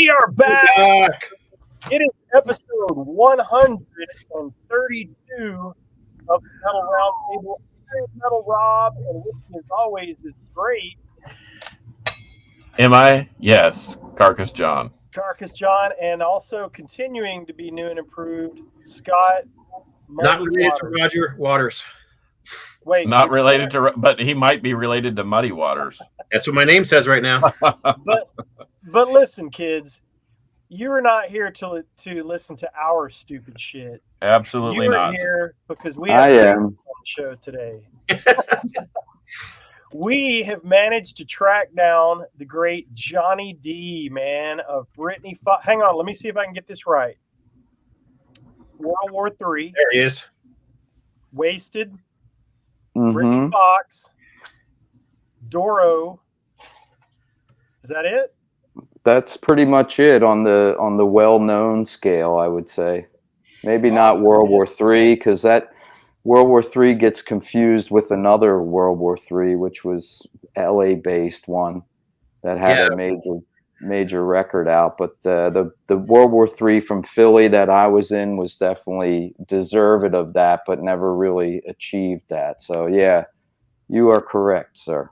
We are back. Back. It is episode 132 of the Metal Roundtable. I am Metal Rob, and with me as always is great Am I? Yes. Carcass John. Carcass John, and also continuing to be new and improved, Scott. Not Muddy related to Waters. Roger Waters. Wait, Not which related to, but he might be related to Muddy Waters. That's what my name says right now. But listen, kids, you are not here to listen to our stupid shit. Absolutely You are not. here because we have I am. on the show today. We have managed to track down the great Johnny Dee, man, of BRITNY. Hang on, let me see if I can get this right. World War III, There he is. WAYSTED, Mm-hmm. BRITNY Fox, DORO. Is that it? That's pretty much it on the well-known scale, I would say. Maybe not World War III, because that World War III gets confused with another World War III, which was LA-based one that had a major record out. But the World War III from Philly that I was in was definitely deserved of that, but never really achieved that. So yeah, you are correct, sir.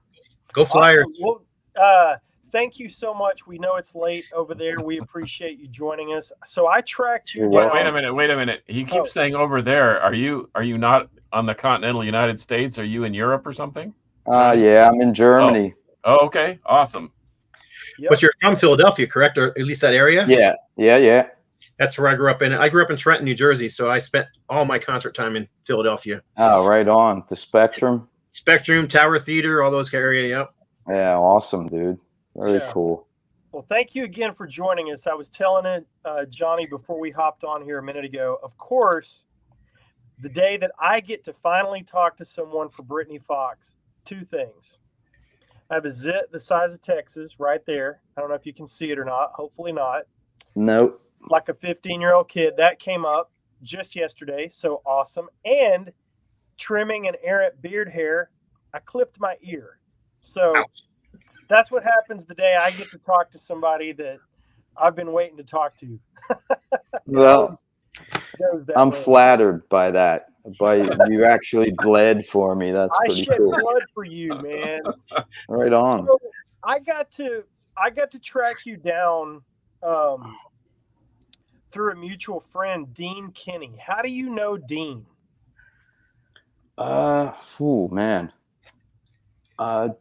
Go Flyers. Awesome. Well, thank you so much. We know it's late over there. We appreciate you joining us. So I tracked you Wait, down. wait a minute. He keeps saying over there. Are you not on the continental United States? Are you in Europe or something? Yeah, I'm in Germany. Oh, okay. Awesome. Yep. But you're from Philadelphia, correct? Or at least that area? Yeah. That's where I grew up in. I grew up in Trenton, New Jersey, so I spent all my concert time in Philadelphia. Oh, right on. The Spectrum. Spectrum, Tower Theater, all those area, yep. Yeah, awesome, dude. Very cool. Well, thank you again for joining us. I was telling it, Johnny, before we hopped on here a minute ago. Of course, the day that I get to finally talk to someone for BRITNY Fox, two things. I have a zit the size of Texas right there. I don't know if you can see it or not. Hopefully not. Nope. Like a 15-year-old kid. That came up just yesterday. So awesome. And trimming an errant beard hair, I clipped my ear. So that's what happens the day I get to talk to somebody that I've been waiting to talk to. Well, I'm way. flattered by that. But you actually bled for me. That's pretty shed cool. blood for you, man. Right on. So I got to track you down through a mutual friend, Dean Kinney. How do you know Dean? Man.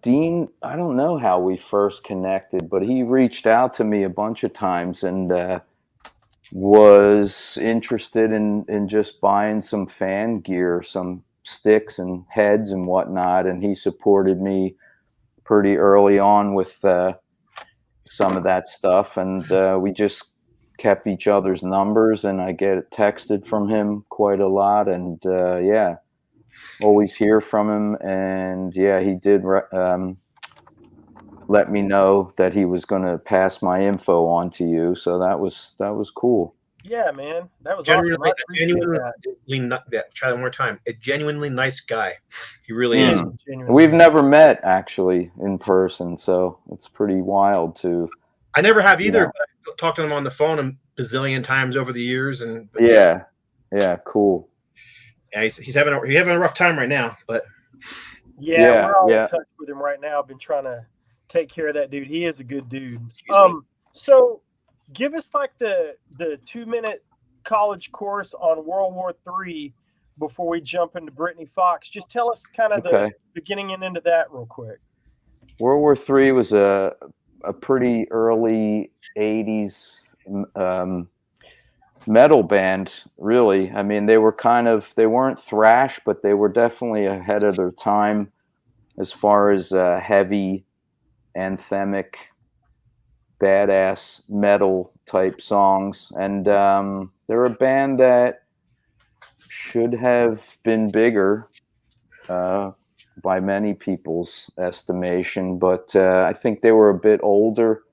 Dean, I don't know how we first connected, but he reached out to me a bunch of times and was interested in just buying some fan gear, some sticks and heads and whatnot. And he supported me pretty early on with some of that stuff. And we just kept each other's numbers, and I get texted from him quite a lot. And always hear from him. And he did let me know that he was going to pass my info on to you. So that was cool. Yeah, man, that was Genuinely, awesome. try that one more time. A genuinely nice guy. He really is. We've never met actually in person, so it's pretty wild to. I never have either. But I've talked to him on the phone a bazillion times over the years, and cool. Yeah, he's having a rough time right now, but we're all in touch with him right now. I've been trying to take care of that dude. He is a good dude. So give us like the 2-minute college course on World War III before we jump into BRITNY Fox. Just tell us kind of the beginning and end of that real quick. World War III was a pretty early 80s metal band, really. I mean, they weren't thrash, but they were definitely ahead of their time as far as heavy, anthemic, badass metal type songs. And they're a band that should have been bigger by many people's estimation, but I think they were a bit older.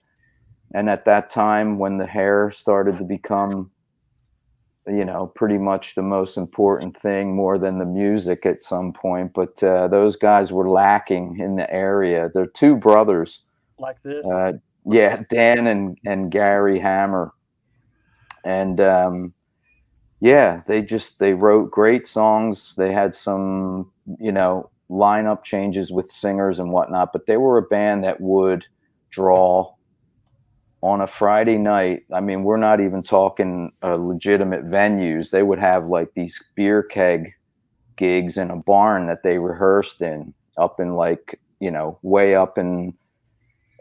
And at that time, when the hair started to become pretty much the most important thing, more than the music at some point. But those guys were lacking in the area. They're two brothers. Like this? Yeah, Dan and Gary Hammer. And yeah, they wrote great songs. They had some, lineup changes with singers and whatnot, but they were a band that would draw on a Friday night. I mean, we're not even talking legitimate venues. They would have like these beer keg gigs in a barn that they rehearsed in, up in like, way up in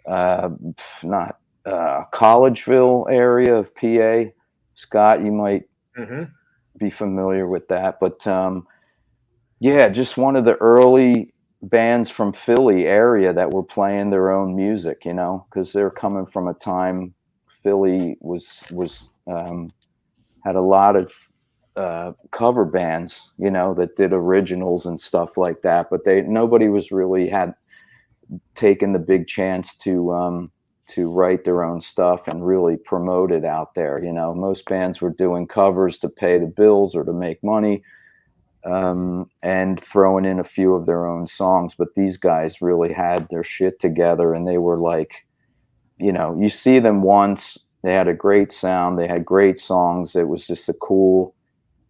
not Collegeville area of PA. Scott, you might be familiar with that, but yeah, just one of the early bands from Philly area that were playing their own music, because they're coming from a time Philly was had a lot of cover bands, that did originals and stuff like that, but nobody was really had taken the big chance to write their own stuff and really promote it out there. Most bands were doing covers to pay the bills or to make money, and throwing in a few of their own songs. But these guys really had their shit together, and they were like, you see them once, they had a great sound, they had great songs. It was just a cool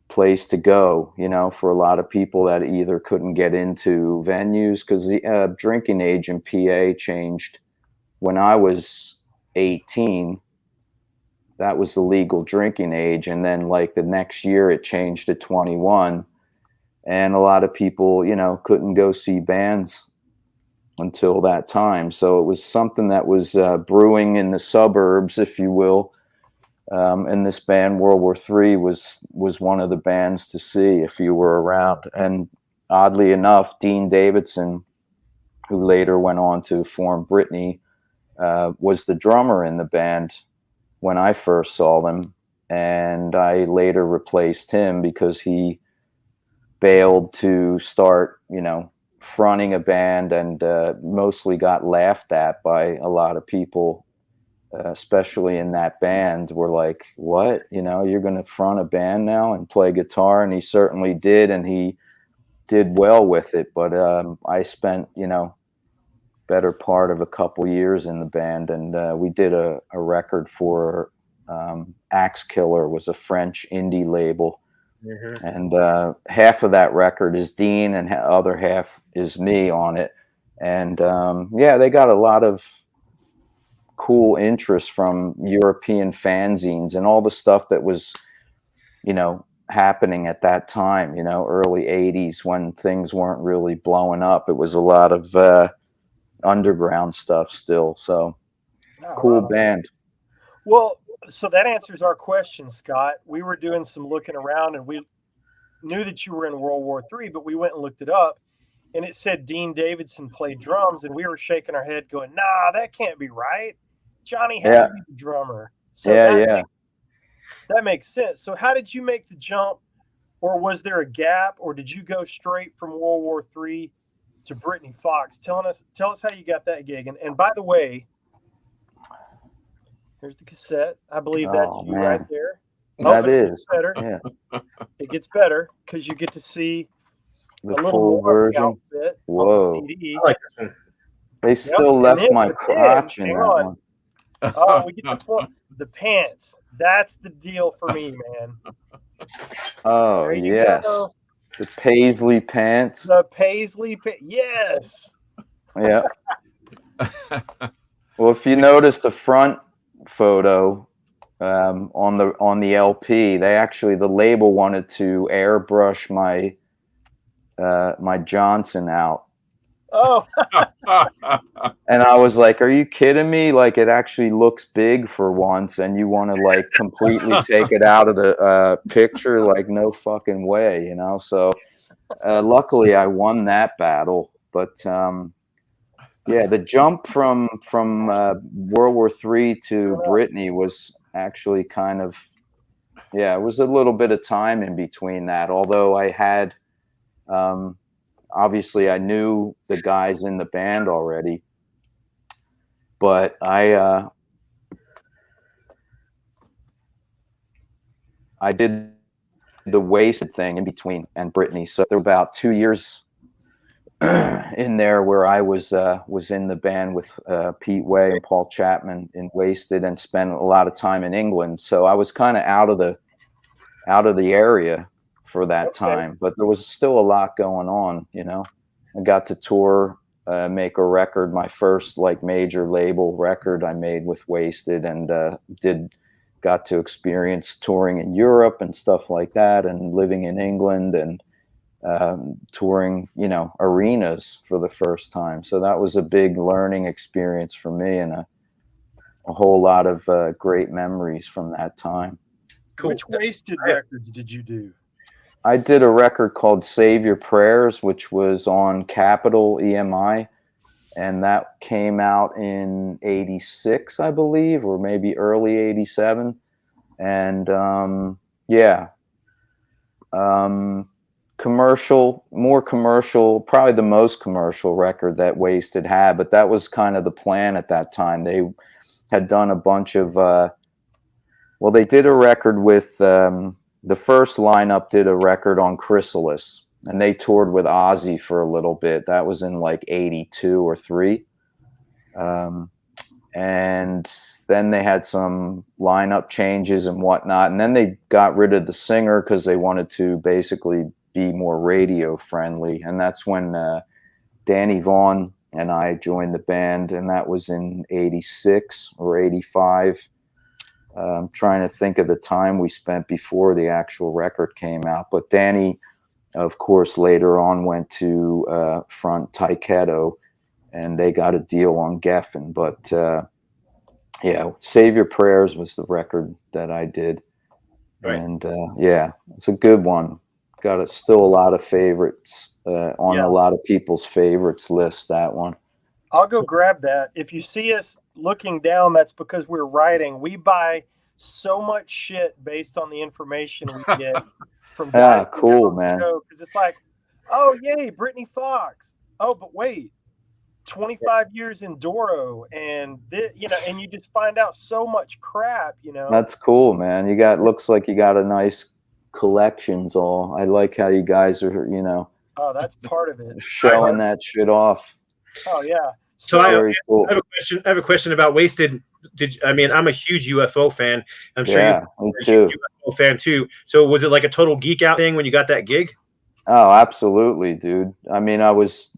place to go, for a lot of people that either couldn't get into venues, because the drinking age in PA changed when I was 18. That was the legal drinking age, and then like the next year it changed to 21, and a lot of people couldn't go see bands until that time. So it was something that was brewing in the suburbs, if you will. And this band World War III was one of the bands to see if you were around. And oddly enough, Dean Davidson, who later went on to form BRITNY, was the drummer in the band when I first saw them. And I later replaced him because he bailed to start, fronting a band, and mostly got laughed at by a lot of people, especially in that band. Were like, what, you're going to front a band now and play guitar? And he certainly did, and he did well with it. But I spent, better part of a couple years in the band, and we did a record for Axe Killer, was a French indie label. And half of that record is Dean, and other half is me on it. And yeah, they got a lot of cool interest from European fanzines and all the stuff that was, happening at that time, early 80s, when things weren't really blowing up. It was a lot of underground stuff still. So cool band. Well, so that answers our question, Scott. We were doing some looking around, and we knew that you were in World War III, but we went and looked it up, and it said Dean Davidson played drums, and we were shaking our head going, nah, that can't be right. Johnny had to be the drummer. So that makes sense. So how did you make the jump, or was there a gap, or did you go straight from World War III to Brittany Fox? Tell us how you got that gig. And by the way, here's the cassette. I believe that's you right there. That is better. Yeah. It gets better because you get to see the full version. Whoa! On the CD. I like this one. They still left my crotch in that one. Oh, we get the pants. That's the deal for me, man. Oh yes, go. The paisley pants. The paisley pants. Yes. Yeah. Well, if you notice the front photo on the LP, the label wanted to airbrush my Johnson out. Oh. And I was like, are you kidding me? Like, it actually looks big for once, and you want to like completely take it out of the picture? Like, no fucking way, So luckily I won that battle. But yeah, the jump from World War III to Brittany was actually kind of, it was a little bit of time in between that. Although I had, obviously I knew the guys in the band already, but I did the WAYSTED thing in between and Brittany. So there were about 2 years in there where I was in the band with Pete Way and Paul Chapman in Wasted, and spent a lot of time in England. So I was kind of out of the area for that time, but there was still a lot going on. You know, I got to tour, make a record, my first like major label record I made with Wasted, and got to experience touring in Europe and stuff like that, and living in England and touring, you know, arenas for the first time. So that was a big learning experience for me, and a whole lot of great memories from that time. Cool. Which Wasted records did you do? I did a record called Save Your Prayers, which was on Capitol EMI, and that came out in '86, I believe, or maybe early '87. And more commercial, probably the most commercial record that Wasted had, but that was kind of the plan at that time. They had done a bunch of, they did a record with, the first lineup did a record on Chrysalis, and they toured with Ozzy for a little bit. That was in like '82 or '83. And then they had some lineup changes and whatnot. And then they got rid of the singer because they wanted to basically be more radio friendly. And that's when Danny Vaughan and I joined the band, and that was in '86 or '85. I'm trying to think of the time we spent before the actual record came out. But Danny, of course, later on went to front Taiketo, and they got a deal on Geffen. But Save Your Prayers was the record that I did. Right. And it's a good one. Got still a lot of favorites on a lot of people's favorites list, that one. I'll go grab that. If you see us looking down, that's because we're writing. We buy so much shit based on the information we get from guys. Cool, man. Because it's like, oh, yay, Brittany Fox. Oh, but wait, 25 years in DORO, and and you just find out so much crap, you know. That's cool, man. Looks like you got a nice collections all. I like how you guys are, you know. Oh, that's part of it. Showing that shit off. Oh yeah. So I have a question about Wasted. I'm a huge UFO fan. I'm sure you're me too. a UFO fan too. So was it like a total geek out thing when you got that gig? Oh, absolutely, dude. I mean, I was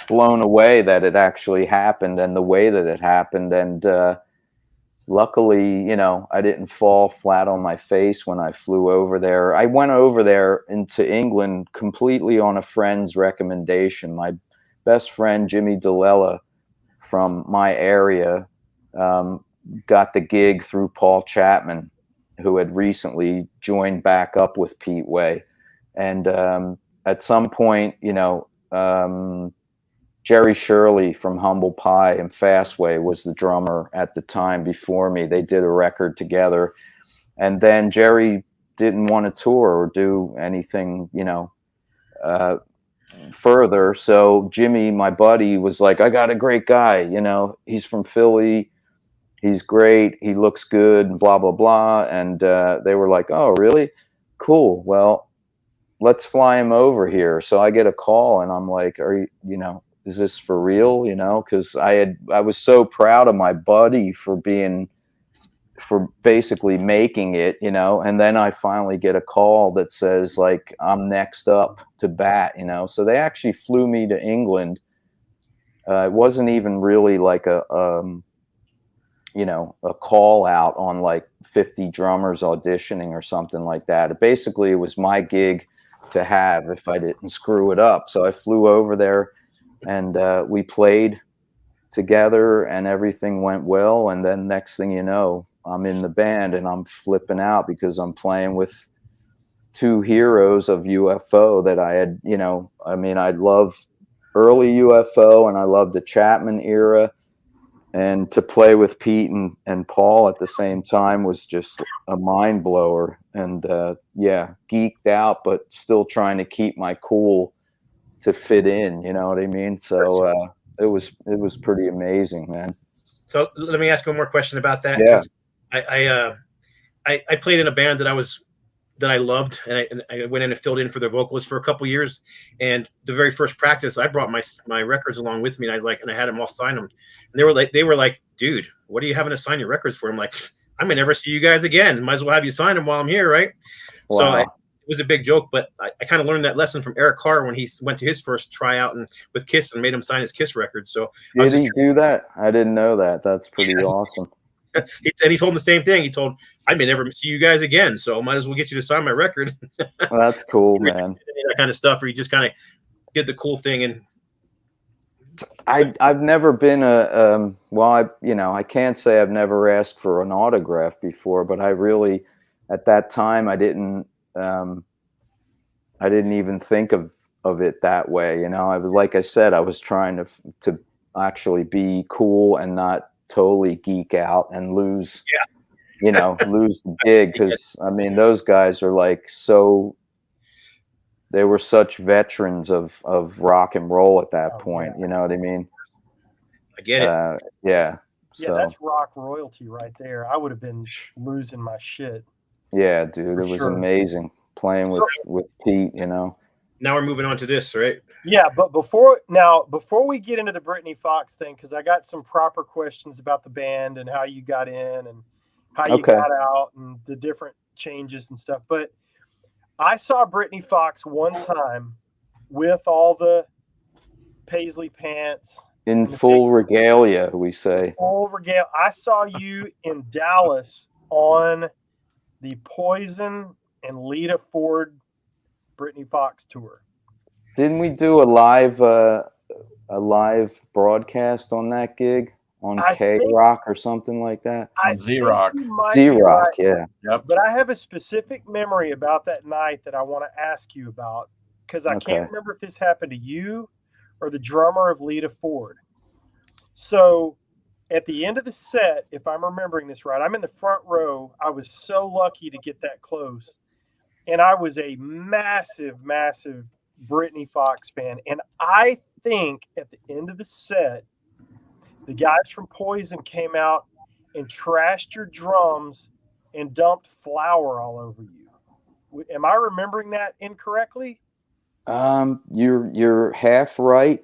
blown away that it actually happened and the way that it happened. And luckily, you know, I didn't fall flat on my face when I flew over there. I went over there into England completely on a friend's recommendation. My best friend, Jimmy DeLella, from my area, got the gig through Paul Chapman, who had recently joined back up with Pete Way. And at some point, you know, Jerry Shirley from Humble Pie and Fastway was the drummer at the time before me. They did a record together. And then Jerry didn't want to tour or do anything, you know, further. So Jimmy, my buddy, was like, I got a great guy, you know, he's from Philly, he's great, he looks good, blah blah blah. And they were like, oh really? Cool, well, let's fly him over here. So I get a call and I'm like, are you know, is this for real? You know, because I was so proud of my buddy for basically making it, you know. And then I finally get a call that says, like, I'm next up to bat, you know. So they actually flew me to England. It wasn't even really like a call out on like 50 drummers auditioning or something like that. Basically, it was my gig to have if I didn't screw it up. So I flew over there and we played together and everything went well. And then next thing you know, I'm in the band and I'm flipping out because I'm playing with two heroes of UFO that I had, you know, I mean, I love early UFO and I love the Chapman era. And to play with Pete and Paul at the same time was just a mind blower. And geeked out, but still trying to keep my cool to fit in. You know what I mean? So it was pretty amazing, man. So let me ask one more question about that. Yeah. I played in a band that I was that I loved, and I went in and filled in for their vocalist for a couple years. And the very first practice, I brought my records along with me, and I had them all sign them. And they were like, dude, what are you having to sign your records for? I'm like, I may never see you guys again. Might as well have you sign them while I'm here, right? Wow. So it was a big joke, but I kind of learned that lesson from Eric Carr when he went to his first tryout and with Kiss and made him sign his Kiss record. So did he do that? I didn't know that. That's pretty awesome. And he told him the same thing. He told, I may never see you guys again, so might as well get you to sign my record. Well, that's cool, man. That kind of stuff, where he just kind of did the cool thing. And I've never been I can't say I've never asked for an autograph before, but I really, at that time, I didn't even think of it that way. I was, like I said, I was trying to actually be cool and not totally geek out and lose lose the gig, because I mean, those guys are like, they were such veterans of rock and roll at that point. Yeah. You know what I mean? I get it. Yeah. Yeah, that's rock royalty right there. I would have been losing my shit. Yeah, dude, it was amazing playing with Pete. Now we're moving on to this, right? Yeah, but before we get into the Brittany Fox thing, because I got some proper questions about the band and how you got in and how you got out and the different changes and stuff. But I saw Brittany Fox one time with all the paisley pants. In full regalia, we say. Full regalia. I saw you in Dallas on the Poison and Lita Ford Brittany Fox tour. Didn't we do a live broadcast on that gig on K-Rock or something like that? Z-Rock. Z-Rock, yeah. Yep. But I have a specific memory about that night that I want to ask you about, because I can't remember if this happened to you or the drummer of Lita Ford. So at the end of the set, if I'm remembering this right, I'm in the front row. I was so lucky to get that close. And I was a massive, massive Brittany Fox fan. And I think at the end of the set, the guys from Poison came out and trashed your drums and dumped flour all over you. Am I remembering that incorrectly? You're half right,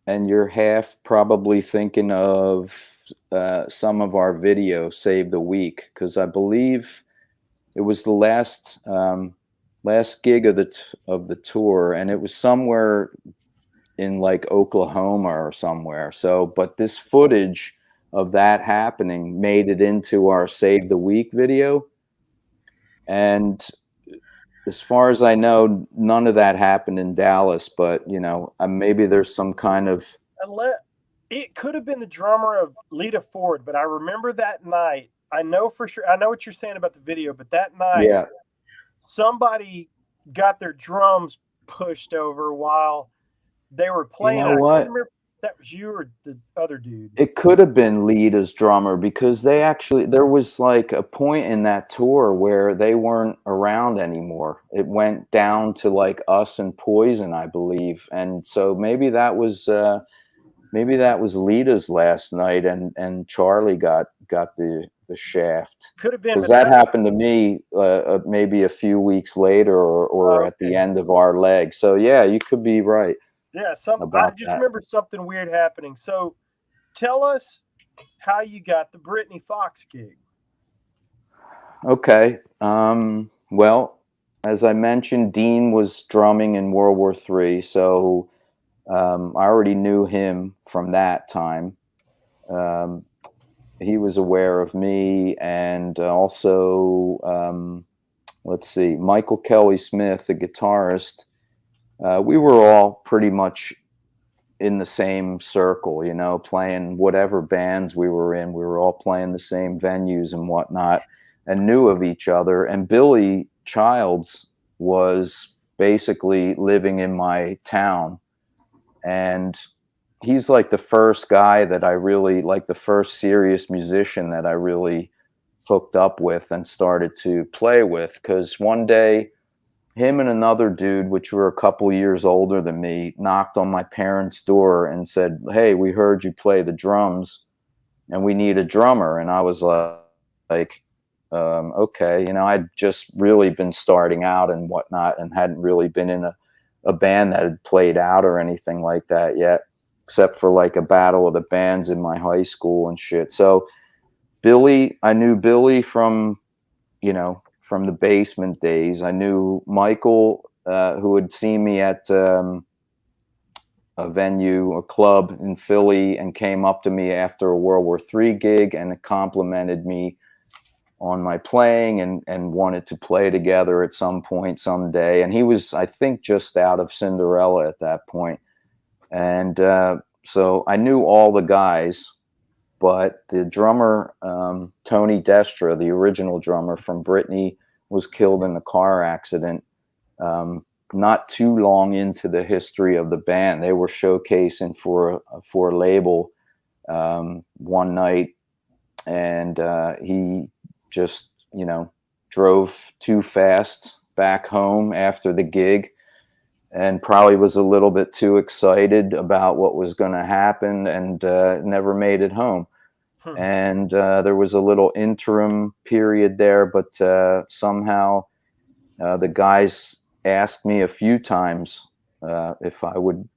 and you're half probably thinking of some of our video Save the Week, because I believe it was the last gig of the tour, and it was somewhere in like Oklahoma or somewhere. So, but this footage of that happening made it into our Save the Week video, and as far as I know, none of that happened in Dallas. But maybe there's some kind of. It could have been the drummer of Lita Ford, but I remember that night. I know for sure. I know what you're saying about the video, but that night, somebody got their drums pushed over while they were playing. You know what? That was you or the other dude. It could have been Lita's drummer, because there was like a point in that tour where they weren't around anymore. It went down to like us and Poison, I believe. And so maybe that was Lita's last night, and Charlie got the shaft. Could have been, because that happened to me maybe a few weeks later or at the end of our leg. So yeah, you could be right. Yeah, I just remember something weird happening. So tell us how you got the Brittany Fox gig. Okay. Well, as I mentioned, Dean was drumming in World War III, so I already knew him from that time. He was aware of me, and also, let's see, Michael Kelly Smith, the guitarist. We were all pretty much in the same circle, playing whatever bands we were in. We were all playing the same venues and whatnot, and knew of each other. And Billy Childs was basically living in my town. And he's like the first guy that I really, like the first serious musician that I really hooked up with and started to play with. Because one day, him and another dude, which were a couple years older than me, knocked on my parents' door and said, "Hey, we heard you play the drums and we need a drummer." And I was like, okay, you know, I'd just really been starting out and whatnot, and hadn't really been in a band that had played out or anything like that yet, except for like a battle of the bands in my high school and shit. So Billy, I knew Billy from, you know, from the basement days. I knew Michael, who had seen me at a venue, a club in Philly, and came up to me after a World War III gig and complimented me on my playing and wanted to play together at some point someday. And he was, I think, just out of Cinderella at that point. And so I knew all the guys, but the drummer, Tony Destra, the original drummer from BRITNY, was killed in a car accident not too long into the history of the band. They were showcasing for a label one night, and he just, you know, drove too fast back home after the gig, and probably was a little bit too excited about what was going to happen, and never made it home. And there was a little interim period there, but somehow the guys asked me a few times if I would,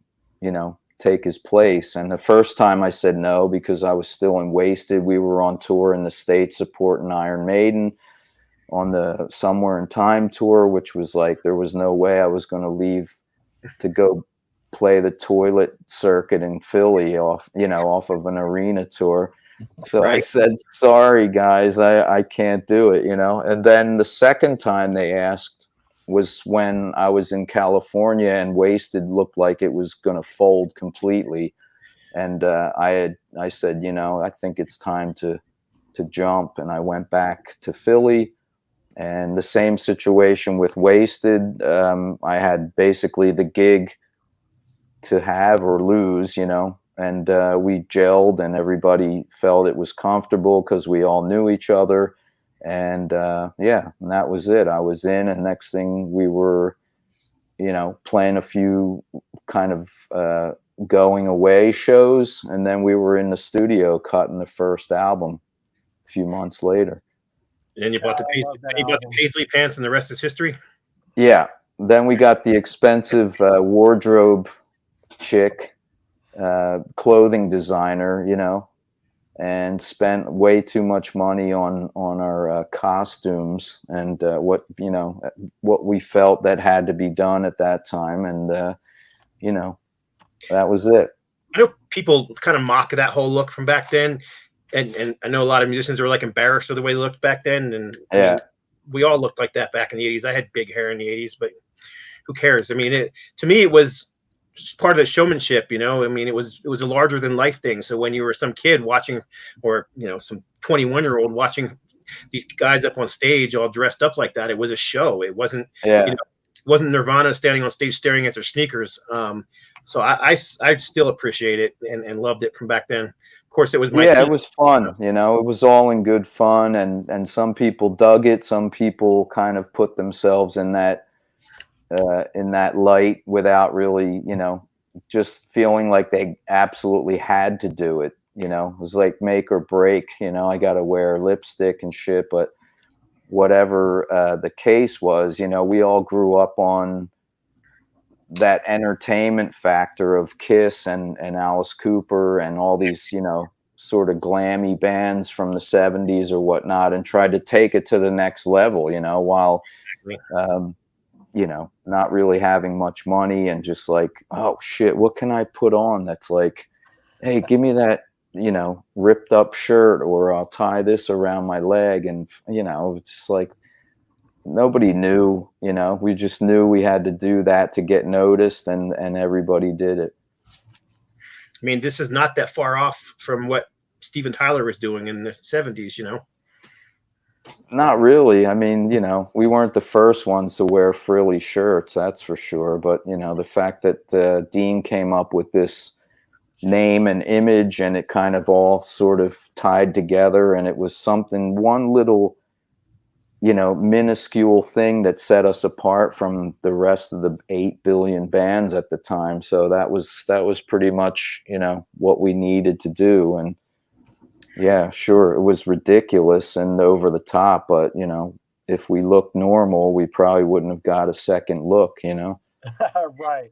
you know, take his place. And the first time I said no, because I was still in Wasted. We were on tour in the States supporting Iron Maiden on the Somewhere in Time tour, which was like, there was no way I was going to leave to go play the toilet circuit in Philly off of an arena tour. So I said, sorry guys, I can't do it, you know. And then the second time they asked was when I was in California, and Wasted looked like it was going to fold completely. And I said, you know, I think it's time to jump. And I went back to Philly. And the same situation with Wasted. I had basically the gig to have or lose, you know. And we gelled, and everybody felt it was comfortable because we all knew each other. And yeah, and that was it. I was in, and next thing we were, you know, playing a few kind of going away shows, and then we were in the studio cutting the first album a few months later. And then you bought the paisley pants, and the rest is history. Yeah. Then we got the expensive wardrobe chick, clothing designer, you know, and spent way too much money on our costumes and what we felt that had to be done at that time. And you know, that was it. I know people kind of mock that whole look from back then, and I know a lot of musicians were like embarrassed of the way they looked back then. And yeah, we all looked like that back in the 80s. I had big hair in the 80s, but who cares? I mean, to me, it was just part of the showmanship, you know. I mean, it was a larger than life thing. So when you were some kid watching, or, you know, some 21-year-old watching these guys up on stage all dressed up like that, it was a show. It wasn't, you know, it wasn't Nirvana standing on stage staring at their sneakers. So I still appreciate it and loved it from back then. Of course, it was my it was fun, you know. It was all in good fun, and some people dug it. Some people kind of put themselves in that light without really, you know, just feeling like they absolutely had to do it. You know, it was like make or break. You know, I got to wear lipstick and shit. But whatever the case was, you know, we all grew up on that entertainment factor of Kiss and Alice Cooper and all these, you know, sort of glammy bands from the 70s or whatnot, and tried to take it to the next level, you know, while you know, not really having much money, and just like, oh shit, what can I put on that's like, hey, give me that, you know, ripped up shirt, or I'll tie this around my leg. And, you know, it's just like, nobody knew, you know, we just knew we had to do that to get noticed, and everybody did it. I mean, this is not that far off from what Steven Tyler was doing in the 70s, you know. Not really. I mean, you know, we weren't the first ones to wear frilly shirts, that's for sure. But, you know, the fact that Dean came up with this name and image, and it kind of all sort of tied together, and it was something, one little, you know, minuscule thing that set us apart from the rest of the 8 billion bands at the time. So that was pretty much, you know, what we needed to do. And Yeah, sure. It was ridiculous and over the top, but you know, if we looked normal, we probably wouldn't have got a second look, you know? Right.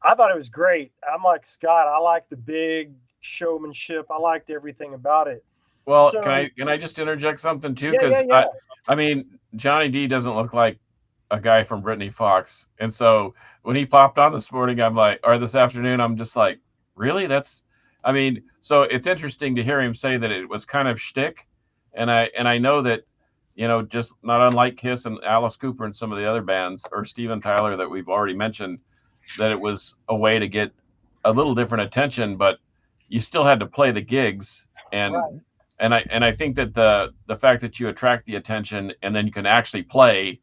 I thought it was great. I'm like Scott. I like the big showmanship. I liked everything about it. Well, So can I just interject something too? yeah, Because yeah. I mean, Johnny Dee doesn't look like a guy from Brittany Fox, and so when he popped on this morning, I'm like, or this afternoon, I'm just like, really? I mean, so it's interesting to hear him say that it was kind of shtick, and I know that, you know, just not unlike Kiss and Alice Cooper and some of the other bands, or Steven Tyler that we've already mentioned, that it was a way to get a little different attention, but you still had to play the gigs. And Right. I think that the fact that you attract the attention and then you can actually play,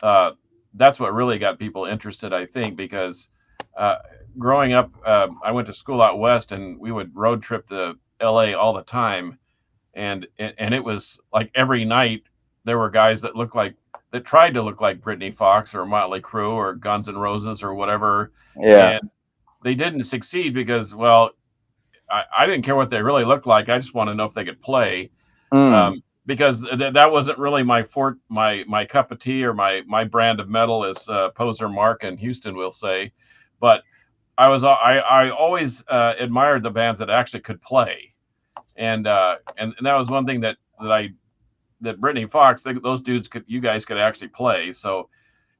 that's what really got people interested, I think, because uh, growing up, I went to school out west and we would road trip to LA all the time, and it was like every night there were guys that tried to look like Brittany Fox or Motley Crue or Guns N' Roses or whatever, Yeah. and they didn't succeed because, well, I didn't care what they really looked like. I just want to know if they could play, because that wasn't really my cup of tea, or my brand of metal, as Poser Mark and Houston will say. But I always admired the bands that actually could play, and that was one thing that Brittany Fox, those dudes you guys could actually play. So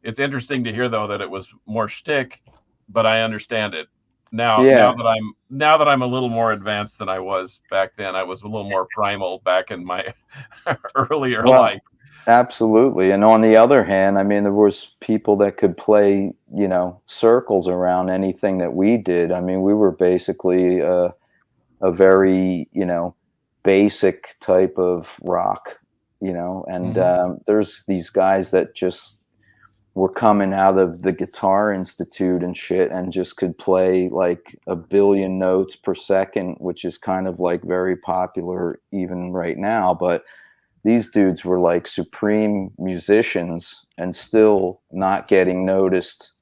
it's interesting to hear though that it was more shtick, but I understand it now. Yeah. Now that I'm a little more advanced than I was back then. I was a little more primal back in my earlier life. Absolutely. And on the other hand, I mean, there was people that could play, you know, circles around anything that we did. I mean, we were basically a very, you know, basic type of rock, you know, and there's these guys that just were coming out of the Guitar Institute and shit and just could play like a billion notes per second, which is kind of like very popular even right now. But these dudes were like supreme musicians and still not getting noticed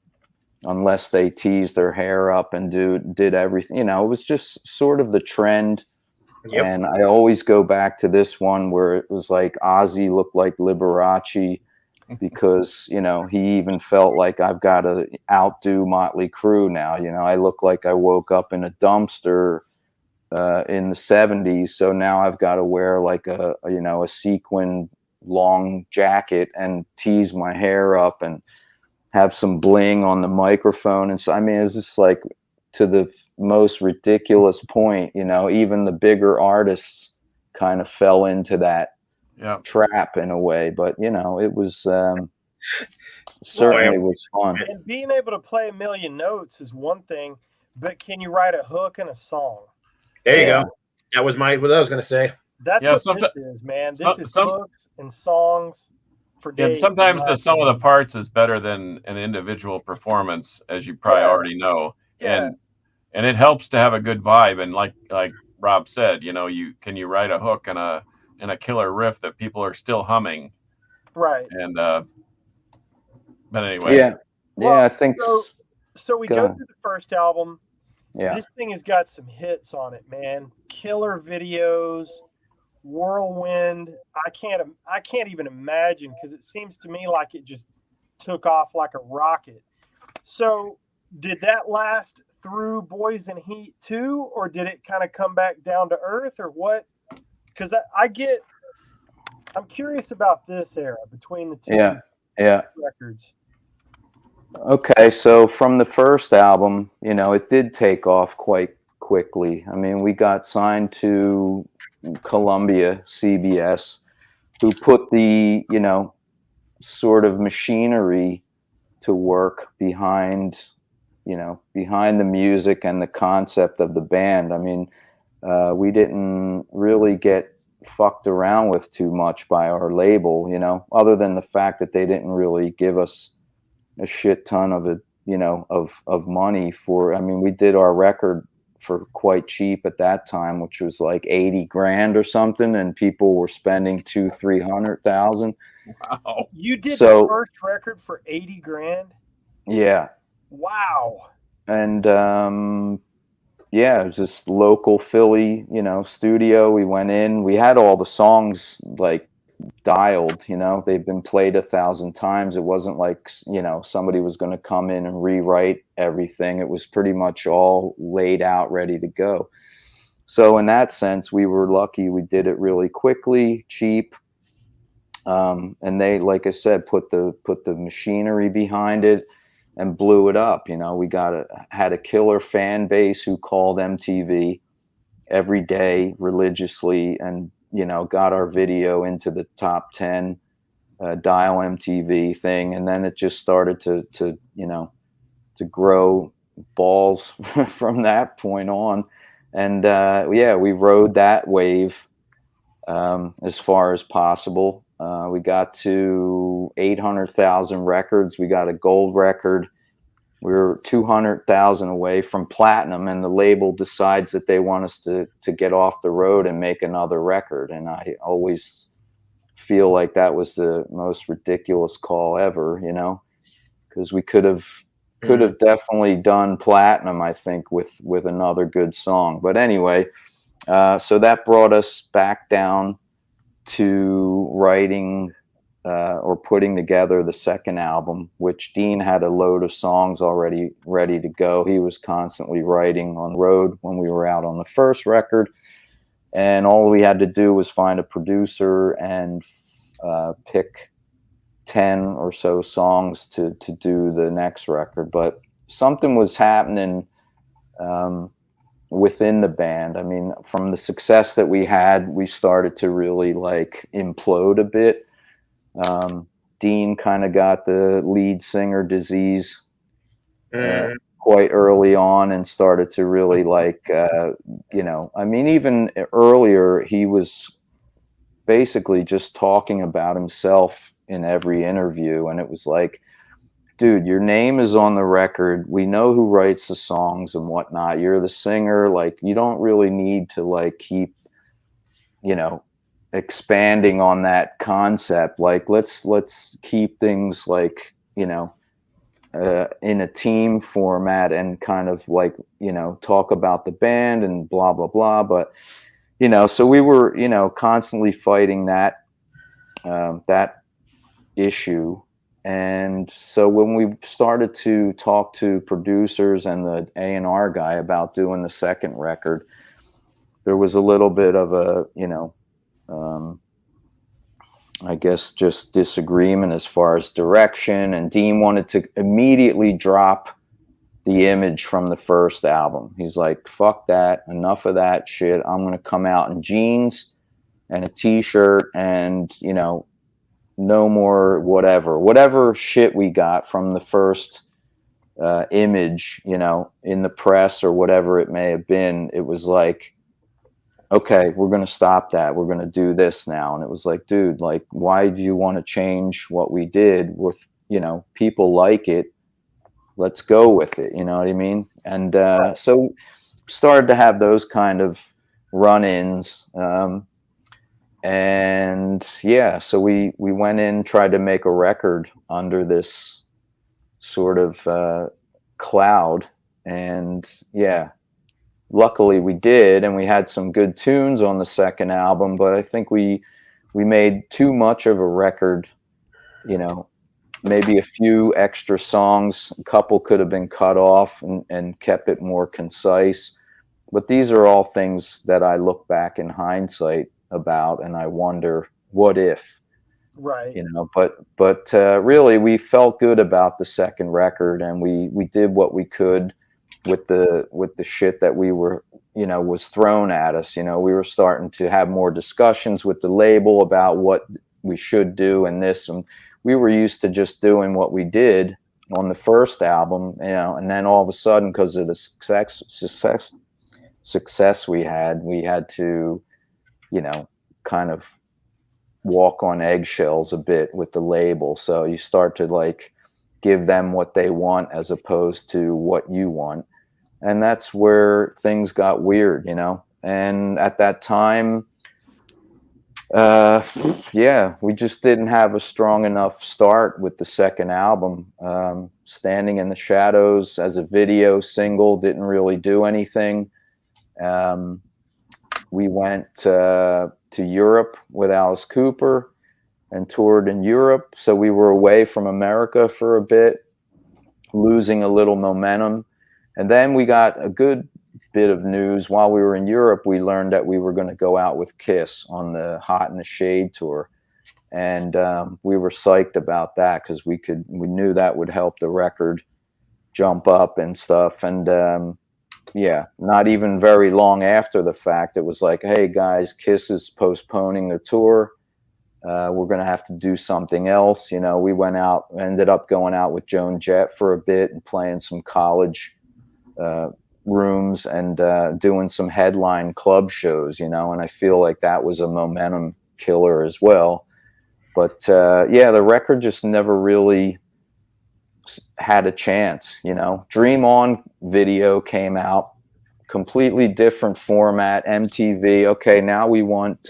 unless they teased their hair up and did everything. You know, it was just sort of the trend. Yep. And I always go back to this one where it was like Ozzy looked like Liberace, because, you know, he even felt like, I've got to outdo Motley Crue now. You know, I look like I woke up in a dumpster in the 70s, so now I've got to wear like a you know, a sequin long jacket and tease my hair up and have some bling on the microphone. And so, I mean, it's just like to the most ridiculous point, you know. Even the bigger artists kind of fell into that trap in a way. But you know, it was certainly was fun. And being able to play a million notes is one thing, but can you write a hook in a song? There you go. That was what I was going to say. That's what this is, man. This is hooks and songs for days. And sometimes the sum of the parts is better than an individual performance, as you probably already know. Yeah. And it helps to have a good vibe. And like Rob said, you know, can you write a hook and a killer riff that people are still humming? Right. And but anyway. Yeah. Well, I think so we go through the first album. Yeah. This thing has got some hits on it, man. Killer videos, Whirlwind. I can't even imagine, because it seems to me like it just took off like a rocket. So did that last through Boys in Heat too, or did it kind of come back down to earth, or what? Because I'm curious about this era between the two records. Okay, so from the first album, you know, it did take off quite quickly. I mean, we got signed to Columbia, CBS, who put the, you know, sort of machinery to work behind the music and the concept of the band. I mean, we didn't really get fucked around with too much by our label, you know, other than the fact that they didn't really give us a shit ton of it, you know, of money for. I mean, we did our record for quite cheap at that time, which was like 80 grand or something, and people were spending $200,000-300,000. Wow. You did the first record for 80 grand? Yeah. Wow. And Yeah, it was this local Philly, studio. We went in, we had all the songs like dialed, they've been played 1,000 times. It wasn't like, somebody was going to come in and rewrite everything. It was pretty much all laid out, ready to go. So in that sense, we were lucky. We did it really quickly, cheap. And they, like I said, put the machinery behind it and blew it up. We had a killer fan base who called MTV every day religiously, and got our video into the top 10 dial MTV thing. And then it just started to grow balls from that point on. And we rode that wave as far as possible. We got to 800,000 records. We got a gold record. We were 200,000 away from platinum, and the label decides that they want us to get off the road and make another record. And I always feel like that was the most ridiculous call ever, because we could have definitely done platinum, I think, with another good song. But anyway, so that brought us back down to writing or putting together the second album, which Dean had a load of songs already ready to go. He was constantly writing on the road when we were out on the first record, and all we had to do was find a producer and pick 10 or so songs to do the next record. But something was happening within the band. I mean, from the success that we had, we started to really like implode a bit. Dean kind of got the lead singer disease quite early on and started to really like, I mean, even earlier, he was basically just talking about himself in every interview. And it was like, dude, your name is on the record. We know who writes the songs and whatnot. You're the singer. Like, you don't really need to like keep, expanding on that concept. Like, let's keep things like, in a team format and kind of like, talk about the band and blah, blah, blah. But, so we were, constantly fighting that issue. And so when we started to talk to producers and the A&R guy about doing the second record, there was a little bit of a, I guess just disagreement as far as direction. And Dean wanted to immediately drop the image from the first album. He's like, fuck that, enough of that shit. I'm going to come out in jeans and a t-shirt and, no more whatever shit we got from the first image, in the press or whatever it may have been. It was like, okay, we're going to stop that. We're going to do this now. And it was like, dude, like, why do you want to change what we did with, people like it? Let's go with it. You know what I mean? And so started to have those kind of run-ins. And yeah, so we went in, tried to make a record under this sort of cloud. And yeah, luckily we did, and we had some good tunes on the second album, but I think we made too much of a record, maybe a few extra songs, a couple could have been cut off and kept it more concise. But these are all things that I look back in hindsight about, and I wonder, what if? Right. But really, we felt good about the second record, and we did what we could with the shit that we were, was thrown at us. We were starting to have more discussions with the label about what we should do and this, and we were used to just doing what we did on the first album, and then all of a sudden, because of the success we had to, kind of walk on eggshells a bit with the label. So you start to like give them what they want as opposed to what you want. And that's where things got weird, and at that time, we just didn't have a strong enough start with the second album. Standing in the Shadows as a video single didn't really do anything. We went to Europe with Alice Cooper and toured in Europe. So we were away from America for a bit, losing a little momentum. And then we got a good bit of news while we were in Europe. We learned that we were going to go out with Kiss on the Hot in the Shade tour. And we were psyched about that because we knew that would help the record jump up and stuff. And yeah, not even very long after the fact, it was like, hey guys, Kiss is postponing their tour. We're going to have to do something else. You know, we ended up going out with Joan Jett for a bit and playing some college rooms and doing some headline club shows, you know, and I feel like that was a momentum killer as well. But yeah, the record just never really had a chance, you know. Dream On video came out, completely different format, MTV. Okay, now we want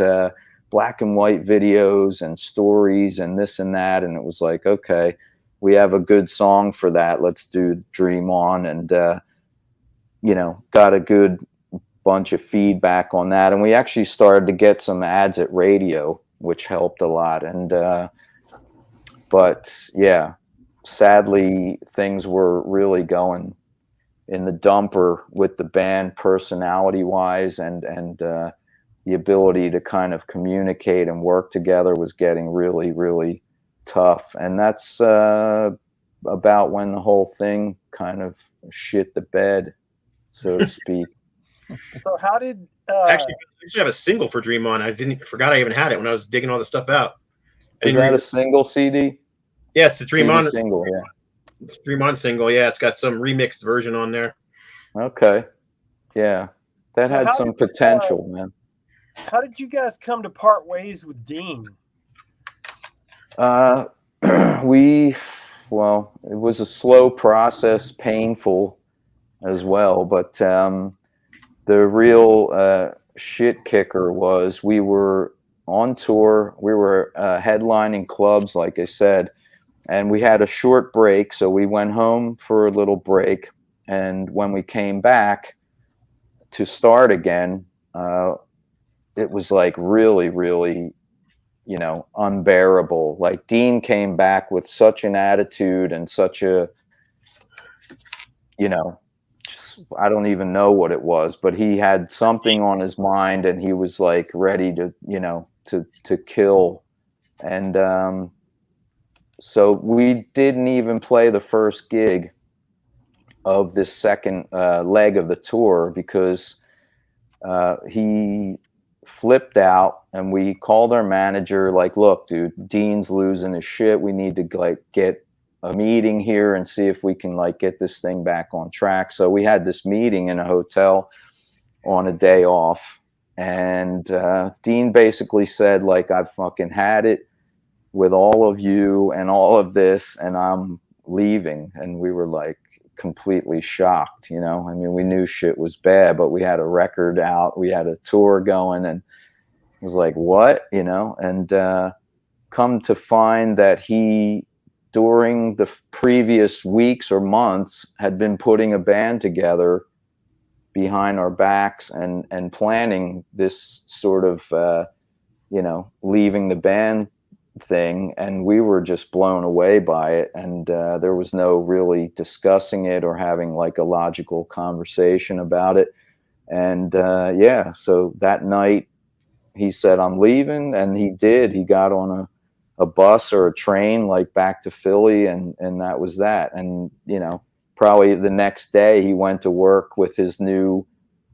black and white videos and stories and this and that. And it was like, okay, we have a good song for that. Let's do Dream On. And, you know, got a good bunch of feedback on that. And we actually started to get some ads at radio, which helped a lot. And, but yeah, sadly, things were really going in the dumper with the band personality wise, and the ability to kind of communicate and work together was getting really, really tough. And that's about when the whole thing kind of shit the bed, so to speak. So how did actually have a single for Dream On? I forgot I even had it when I was digging all the stuff out. Is that a single CD? Yeah, it's a Dream On single. Yeah, it's a Dream On single. Yeah, it's got some remixed version on there. Okay, yeah, that had some potential, man. How did you guys come to part ways with Dean? Well, it was a slow process, painful as well. But the real shit kicker was we were on tour. We were headlining clubs, like I said, and we had a short break. So we went home for a little break. And when we came back to start again, it was like really, really, you know, unbearable. Like Dean came back with such an attitude and such a, you know, just, I don't even know what it was, but he had something on his mind and he was like ready to, you know, to kill. And so we didn't even play the first gig of this second leg of the tour because he flipped out, and we called our manager like, look, dude, Dean's losing his shit. We need to like get a meeting here and see if we can like get this thing back on track. So we had this meeting in a hotel on a day off, and Dean basically said like, I've fucking had it with all of you and all of this, and I'm leaving. And we were like completely shocked, you know. I mean, we knew shit was bad, but we had a record out, we had a tour going, and it was like, what, you know. And come to find that he, during the previous weeks or months, had been putting a band together behind our backs and planning this sort of you know, leaving the band thing, and we were just blown away by it. And there was no really discussing it or having like a logical conversation about it. And yeah, so that night he said, I'm leaving, and he did. He got on a bus or a train like back to Philly, and that was that. And you know, probably the next day he went to work with his new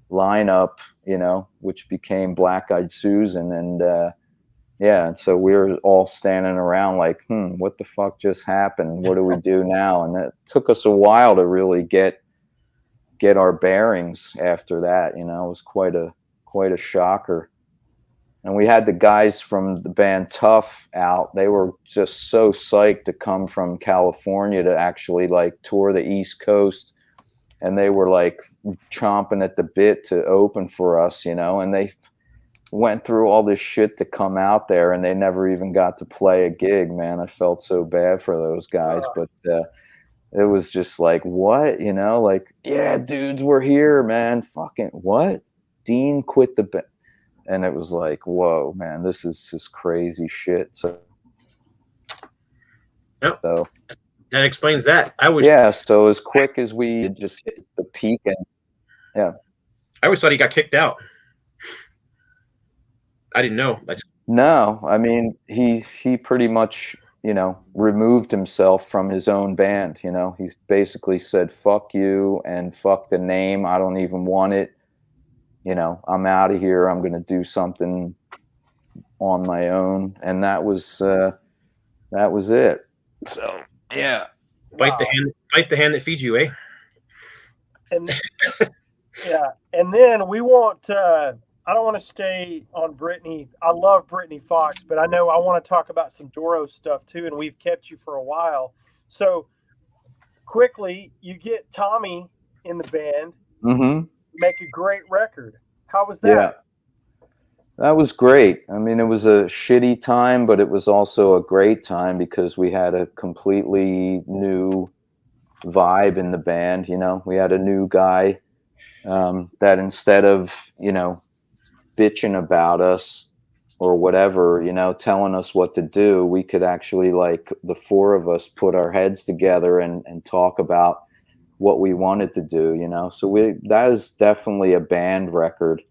lineup, you know, which became Black Eyed Susan. And yeah, and so we were all standing around like, what the fuck just happened? What do we do now? And it took us a while to really get our bearings after that. You know, it was quite a shocker. And we had the guys from the band Tough out. They were just so psyched to come from California to actually like tour the East Coast. And they were like chomping at the bit to open for us, you know, and they went through all this shit to come out there, and they never even got to play a gig, man. I felt so bad for those guys, but it was just like, what, you know, like, yeah, dudes, we're here, man. Fucking what? Dean quit the band. And it was like, whoa, man, this is just crazy shit. So, Yep. so that explains that. So as quick as we just hit the peak, and I always thought he got kicked out. I didn't know. No, I mean, he pretty much, removed himself from his own band. He basically said, fuck you and fuck the name. I don't even want it. I'm out of here. I'm going to do something on my own. And that was it. So, yeah. Bite the hand that feeds you, eh? And yeah. And then we want, I don't want to stay on BRITNY. I love BRITNY Fox, but I know I want to talk about some DORO stuff too. And we've kept you for a while. So quickly, you get Tommy in the band, make a great record. How was that? Yeah, that was great. I mean, it was a shitty time, but it was also a great time because we had a completely new vibe in the band. We had a new guy that instead of, bitching about us or whatever, telling us what to do, we could actually, like, the four of us put our heads together and talk about what we wanted to do, so that is definitely a band record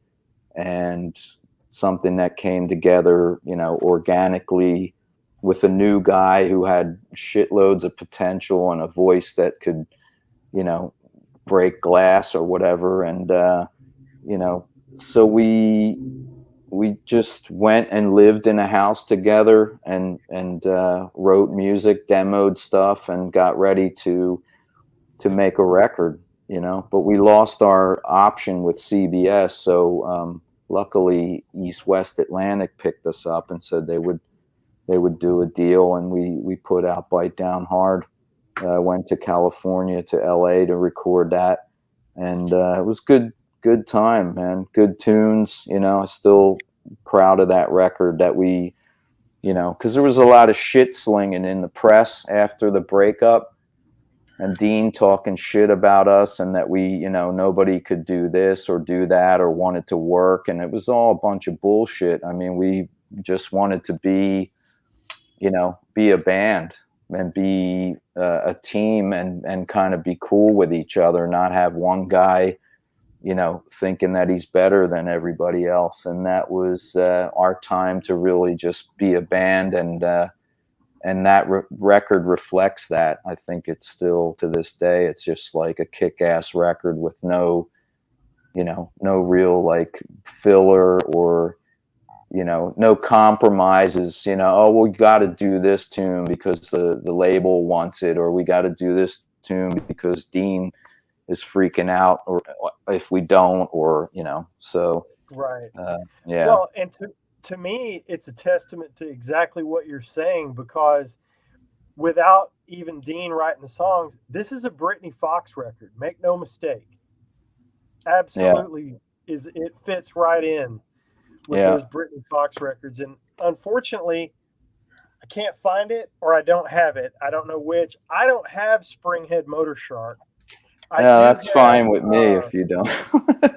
and something that came together, organically with a new guy who had shitloads of potential and a voice that could, break glass or whatever. And, so we just went and lived in a house together and wrote music, demoed stuff, and got ready to make a record, but we lost our option with CBS. So luckily East West Atlantic picked us up and said they would do a deal, and we put out Bite Down Hard. Went to California, to LA to record that, and it was good time, man. Good tunes, still proud of that record that we, because there was a lot of shit slinging in the press after the breakup, and Dean talking shit about us, and that we, nobody could do this or do that or wanted to work, and it was all a bunch of bullshit. I mean, we just wanted to be a band and be a team and kind of be cool with each other, not have one guy, thinking that he's better than everybody else. And that was our time to really just be a band. And that record reflects that. I think it's still, to this day, it's just like a kick-ass record with no real like filler or, no compromises, oh, we got to do this tune because the label wants it, or we got to do this tune because Dean is freaking out, or if we don't, or, so. Right. Yeah. Well, and to me, it's a testament to exactly what you're saying, because without even Dean writing the songs, this is a BRITNY Fox record. Make no mistake. Absolutely. Yeah. It fits right in with those BRITNY Fox records. And unfortunately, I can't find it, or I don't have it. I don't know which. I don't have Springhead Motor Shark. That's fine with me if you don't.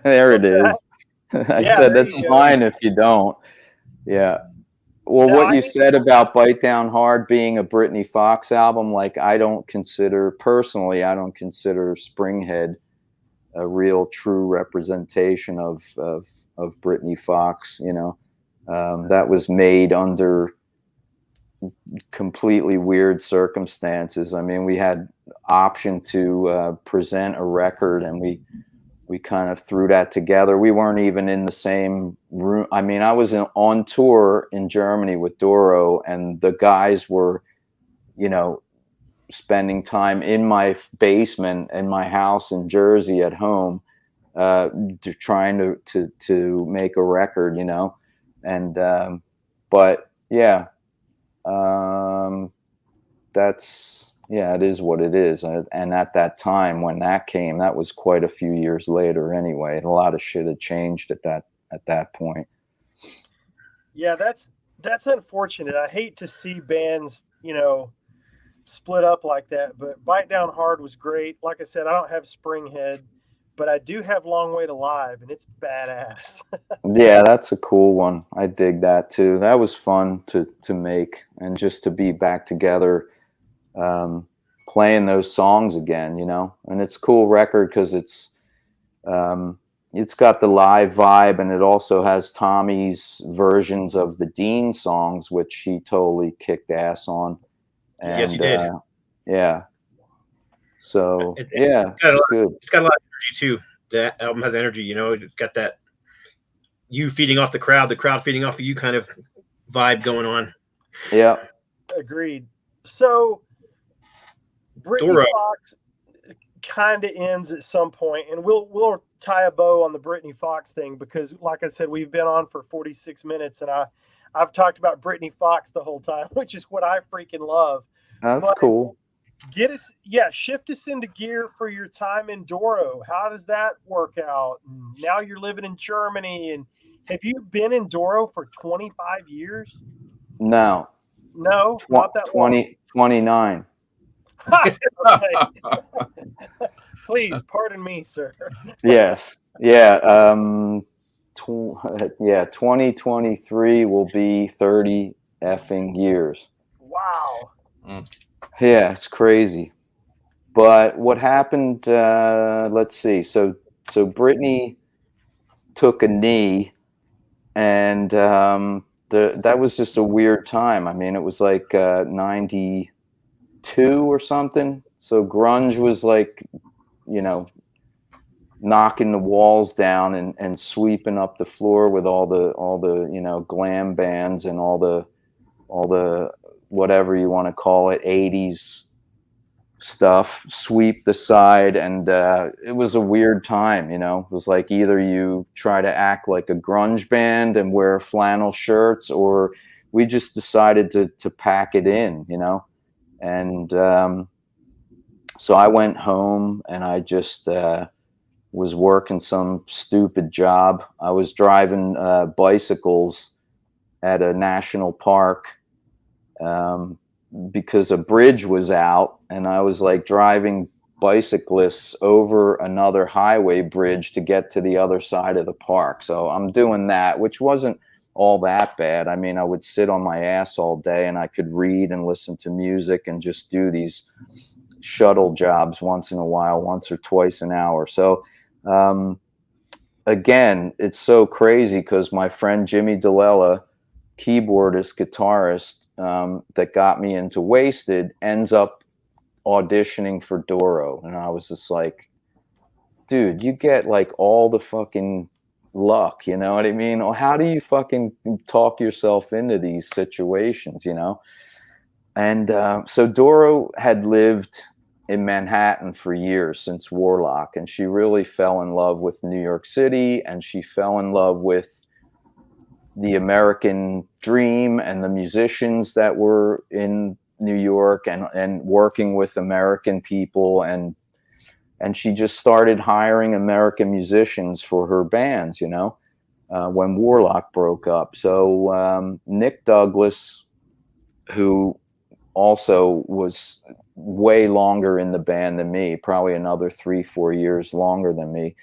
There it is. I said that's fine if you don't. Yeah. Well, now, what you said about Bite Down Hard being a BRITNY Fox album, like, I don't consider Springhead a real true representation of BRITNY Fox. That was made under completely weird circumstances. I mean, we had option to present a record, and we kind of threw that together. We weren't even in the same room. I mean, I was on tour in Germany with DORO, and the guys were, spending time in my basement in my house in Jersey at home, trying to make a record, and but yeah, it is what it is. And at that time when that came, that was quite a few years later anyway. A lot of shit had changed at that point. Yeah, that's unfortunate. I hate to see bands, split up like that, but Bite Down Hard was great. Like I said, I don't have Springhead, but I do have Long Way to Live, and it's badass. Yeah, that's a cool one. I dig that too. That was fun to make, and just to be back together, playing those songs again, you know. And it's a cool record because it's got the live vibe, and it also has Tommy's versions of the Dean songs, which he totally kicked ass on. And, yes, he did. Yeah. So yeah, it's good. It's got a lot of energy too. That album has energy, you know. It's got that you feeding off the crowd feeding off of you kind of vibe going on. Yeah. Agreed. So Britny DORO. Fox kind of ends at some point, and we'll tie a bow on the Britny Fox thing, because like I said, we've been on for 46 minutes and I've talked about Britny Fox the whole time, which is what I freaking love. That's cool. Shift us into gear for your time in DORO. How does that work out? Now you're living in Germany, and have you been in DORO for 25 years? No, not that 29. Please pardon me, sir. Yes. Yeah. 2023 will be 30 effing years. Wow. Yeah, it's crazy. But what happened, let's see. So Britny took a knee, and that was just a weird time. I mean, it was like 92 or something. So grunge was like, you know, knocking the walls down and sweeping up the floor with all the you know, glam bands and all the whatever you want to call it, 80s stuff sweep the side. And it was a weird time, you know. It was like either you try to act like a grunge band and wear flannel shirts, or we just decided to pack it in, you know. And so I went home and I just was working some stupid job. I was driving bicycles at a national park because a bridge was out, and I was like driving bicyclists over another highway bridge to get to the other side of the park. So I'm doing that, which wasn't all that bad. I mean, I would sit on my ass all day and I could read and listen to music and just do these shuttle jobs once in a while, once or twice an hour. So again, it's so crazy because my friend Jimmy DeLella, keyboardist, guitarist, that got me into Wasted, ends up auditioning for DORO. And I was just like, dude, you get like all the fucking luck, you know what I mean? Or how do you fucking talk yourself into these situations, you know? And so DORO had lived in Manhattan for years, since Warlock, and she really fell in love with New York City, and she fell in love with the American dream and the musicians that were in New York and working with American people, and she just started hiring American musicians for her bands, you know, when Warlock broke up. So Nick Douglas, who also was way longer in the band than me, probably another 3-4 years longer than me,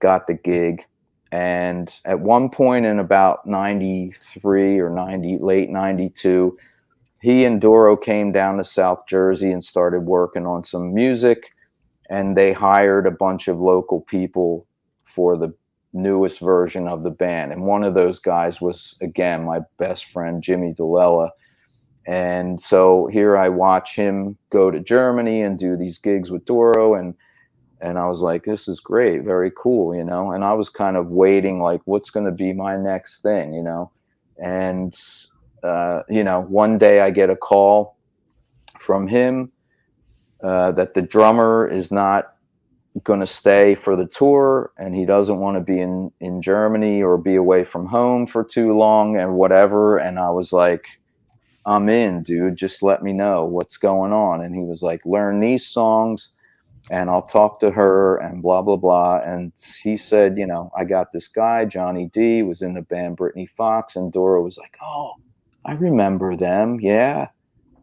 got the gig. And at one point in about 93 or late 92, he and DORO came down to South Jersey and started working on some music, and they hired a bunch of local people for the newest version of the band. And one of those guys was, again, my best friend, Jimmy DeLella. And so here I watch him go to Germany and do these gigs with DORO, and I was like, this is great, very cool, you know. And I was kind of waiting, like, what's going to be my next thing, you know. And you know, one day I get a call from him that the drummer is not going to stay for the tour, and he doesn't want to be in Germany or be away from home for too long and whatever. And I was like, I'm in, dude, just let me know what's going on. And he was like, learn these songs and I'll talk to her and blah, blah, blah. And he said, you know, I got this guy, Johnny Dee, was in the band Britny Fox, and DORO was like, oh, I remember them. Yeah.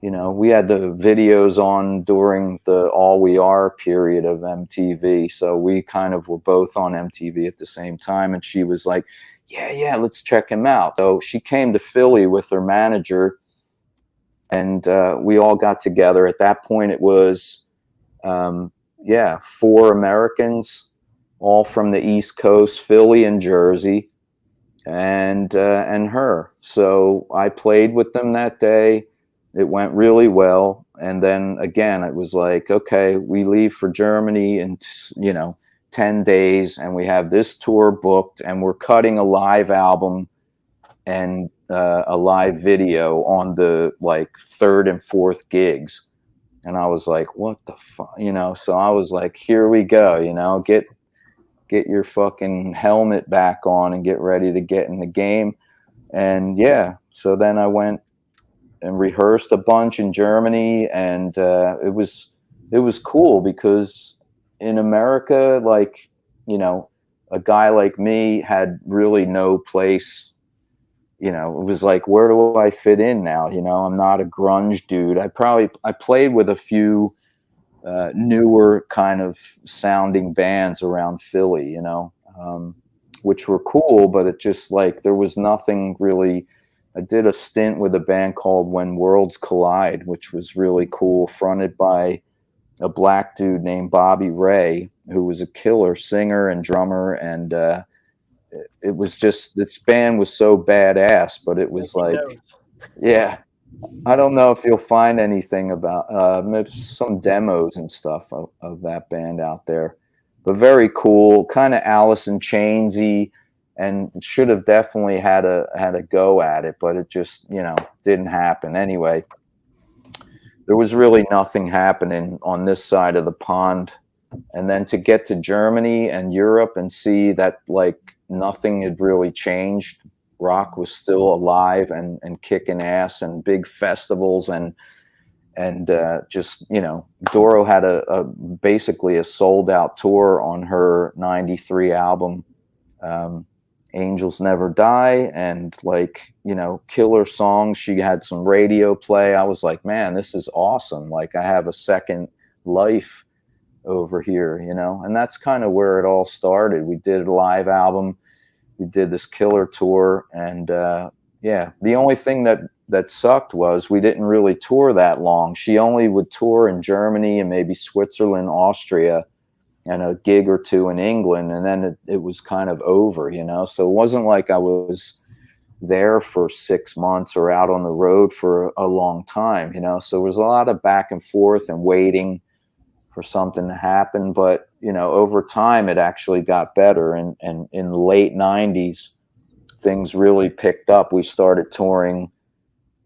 you know, we had the videos on during the All We Are period of MTV. So we kind of were both on MTV at the same time. And she was like, yeah, let's check him out. So she came to Philly with her manager, and we all got together. At that point, it was, 4 Americans, all from the East Coast, Philly and Jersey, and her. So I played with them that day. It went really well. And then again, it was like, okay, we leave for Germany in, 10 days, and we have this tour booked, and we're cutting a live album and a live video on the like 3rd and 4th gigs. And I was like, what the fuck, so I was like, here we go, get your fucking helmet back on and get ready to get in the game. And so then I went and rehearsed a bunch in Germany, and it was cool because in America, like, a guy like me had really no place. It was like, where do I fit in now? I'm not a grunge dude. I played with a few newer kind of sounding bands around Philly, which were cool, but it just like, there was nothing really. I did a stint with a band called When Worlds Collide, which was really cool, fronted by a black dude named Bobby Ray, who was a killer singer and drummer. And it was just, this band was so badass, but it was like, I don't know if you'll find anything about maybe some demos and stuff of that band out there, but very cool, kind of Alice in Chainsy, and should have definitely had a go at it, but it just, didn't happen. Anyway, there was really nothing happening on this side of the pond. And then to get to Germany and Europe and see that like nothing had really changed. Rock was still alive and kicking ass, and big festivals, and just, DORO had a basically a sold out tour on her 93 album, Angels Never Die, and like, killer songs. She had some radio play. I was like, man, this is awesome. Like, I have a second life over here, and that's kind of where it all started. We did a live album. We did this killer tour, and the only thing that sucked was we didn't really tour that long. She only would tour in Germany and maybe Switzerland, Austria, and a gig or two in England, and then it was kind of over, so it wasn't like I was there for 6 months or out on the road for a long time, so there was a lot of back and forth and waiting for something to happen. But over time it actually got better, and in the late 90s things really picked up. We started touring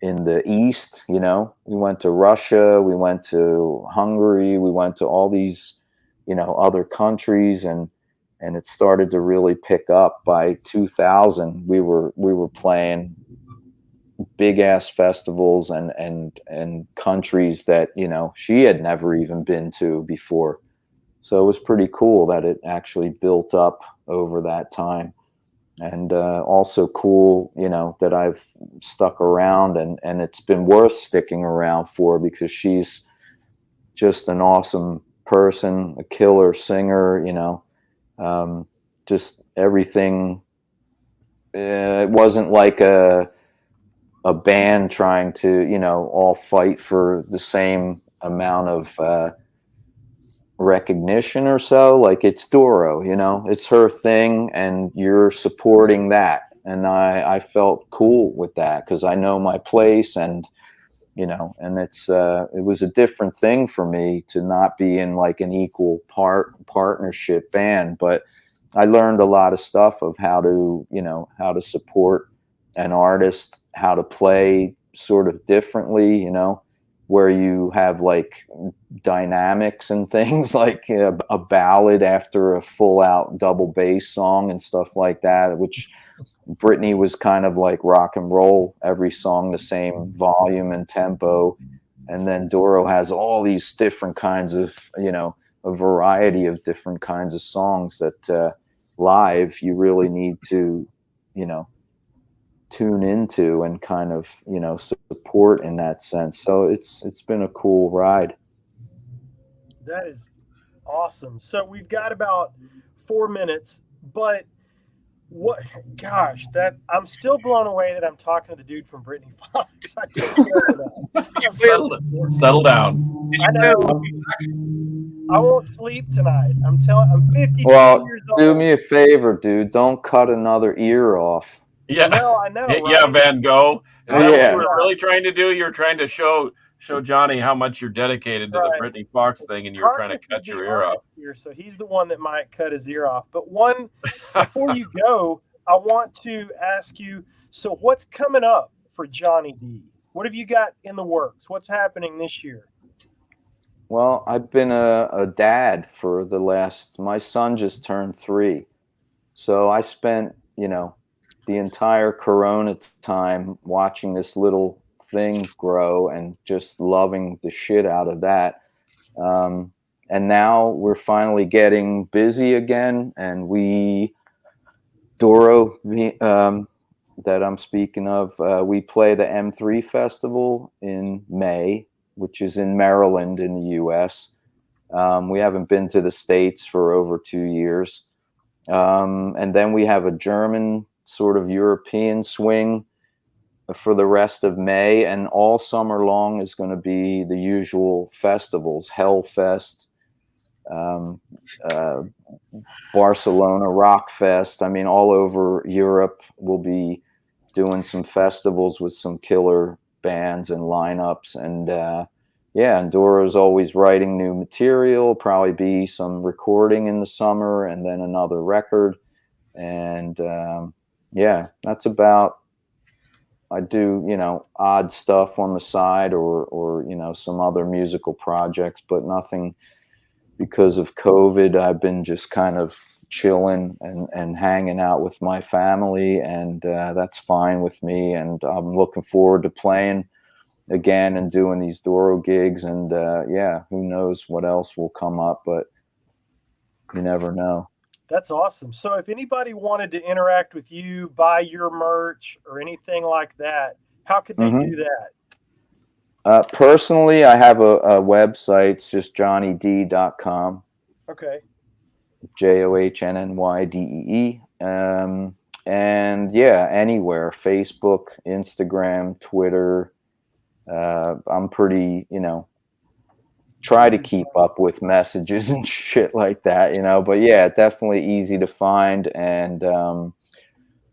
in the East. We went to Russia, we went to Hungary, we went to all these other countries, and it started to really pick up. By 2000 we were playing big ass festivals and countries that she had never even been to before. So it was pretty cool that it actually built up over that time. And also cool, that I've stuck around, and it's been worth sticking around for, because she's just an awesome person, a killer singer, just everything. It wasn't like a band trying to, all fight for the same amount of recognition or so. Like, it's DORO, it's her thing, and you're supporting that. And I felt cool with that, because I know my place, and and it was a different thing for me to not be in like an equal partnership band. But I learned a lot of stuff of how to support an artist, how to play sort of differently, where you have like dynamics and things, like a ballad after a full out double bass song and stuff like that, which BRITNY was kind of like rock and roll, every song the same volume and tempo. And then DORO has all these different kinds of, a variety of different kinds of songs that live you really need to, tune into and kind of, you know, support in that sense. So it's been a cool ride. That is awesome. So we've got about 4 minutes, but what, gosh, that I'm still blown away that I'm talking to the dude from BRITNY Fox. I can't Settle down. I know. I won't sleep tonight. I'm 52 years old. Do me a favor, dude. Don't cut another ear off. Yeah. No, I know. Right? Yeah, Van Gogh. Is that what Yeah. you were really trying to do? You're trying to show Johnny how much you're dedicated to the BRITNY Fox thing, and you're trying to cut your ear off. Here, so he's the one that might cut his ear off. But one, before you go, I want to ask you, so what's coming up for Johnny Dee? What have you got in the works? What's happening this year? Well, I've been a dad for my son just turned 3. So I spent, you know, the entire Corona time watching this little thing grow and just loving the shit out of that. And now we're finally getting busy again, and DORO, that I'm speaking of, we play the M3 Festival in May, which is in Maryland in the U.S. We haven't been to the States for over 2 years. And then we have a German sort of European swing for the rest of May, and all summer long is going to be the usual festivals, Hellfest, Barcelona Rock Fest. I mean, all over Europe we'll be doing some festivals with some killer bands and lineups. And and DORO's always writing new material, probably be some recording in the summer and then another record. And that's about, I do, you know, odd stuff on the side or you know, some other musical projects, but nothing. Because of COVID, I've been just kind of chilling and hanging out with my family, and that's fine with me. And I'm looking forward to playing again and doing these DORO gigs. And who knows what else will come up, but you never know. That's awesome. So if anybody wanted to interact with you, buy your merch or anything like that, how could they do that? Personally, I have a website. It's just johnnydee.com. Okay. JOHNNYDEE. And yeah, anywhere, Facebook, Instagram, Twitter. I'm pretty, you know, try to keep up with messages and shit like that, you know, but yeah, definitely easy to find. And and